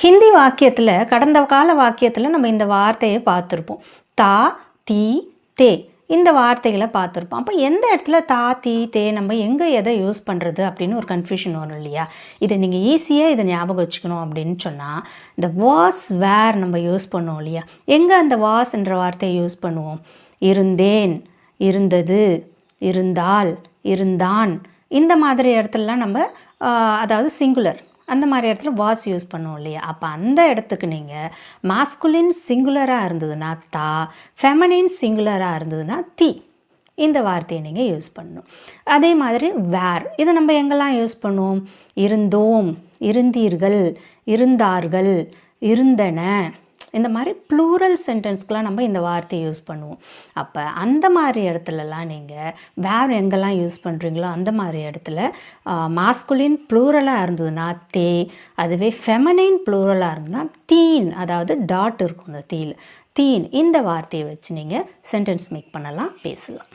ஹிந்தி வாக்கியத்தில் கடந்த கால வாக்கியத்தில் நம்ம இந்த வார்த்தையை பார்த்துருப்போம். தா, தீ, தே இந்த வார்த்தைகளை பார்த்துருப்போம். அப்போ எந்த இடத்துல தா, தீ, தே நம்ம எங்கே எதை யூஸ் பண்ணுறது அப்படின்னு ஒரு கன்ஃபியூஷன் வரும் இல்லையா? இதை நீங்கள் ஈஸியாக இதை ஞாபகம் வச்சுக்கணும் அப்படின்னு சொன்னால், இந்த வாஸ் வேர் நம்ம யூஸ் பண்ணுவோம் இல்லையா? எங்கே அந்த வாஸ் என்ற வார்த்தையை யூஸ் பண்ணுவோம்? இருந்தேன், இருந்தது, இருந்தால், இருந்தான் இந்த மாதிரி இடத்துலலாம் நம்ம அதாவது சிங்குலர் அந்த மாதிரி இடத்துல வாஸ் யூஸ் பண்ணுவோம் இல்லையா? அப்போ அந்த இடத்துக்கு நீங்கள் மாஸ்குலின் சிங்குலராக இருந்ததுன்னா தா, ஃபெமனின் சிங்குலராக இருந்ததுன்னா தி இந்த வார்த்தையை நீங்கள் யூஸ் பண்ணணும். அதே மாதிரி வேர் இதை நம்ம எங்கெல்லாம் யூஸ் பண்ணுவோம்? இருந்தோம், இருந்தீர்கள், இருந்தார்கள், இருந்தன இந்த மாதிரி ப்ளூரல் சென்டென்ஸ்க்கெலாம் நம்ம இந்த வார்த்தையை யூஸ் பண்ணுவோம். அப்போ அந்த மாதிரி இடத்துலலாம் நீங்கள் வேர் எங்கெல்லாம் யூஸ் பண்ணுறீங்களோ அந்த மாதிரி இடத்துல மாஸ்குலின் ப்ளூரலாக இருந்ததுன்னா தே, அதுவே ஃபெமனைன் ப்ளூரலாக இருந்ததுன்னா தீன், அதாவது டாட் இருக்கும் அந்த தீன் இந்த வார்த்தையை வச்சு நீங்கள் சென்டென்ஸ் மேக் பண்ணலாம், பேசலாம்.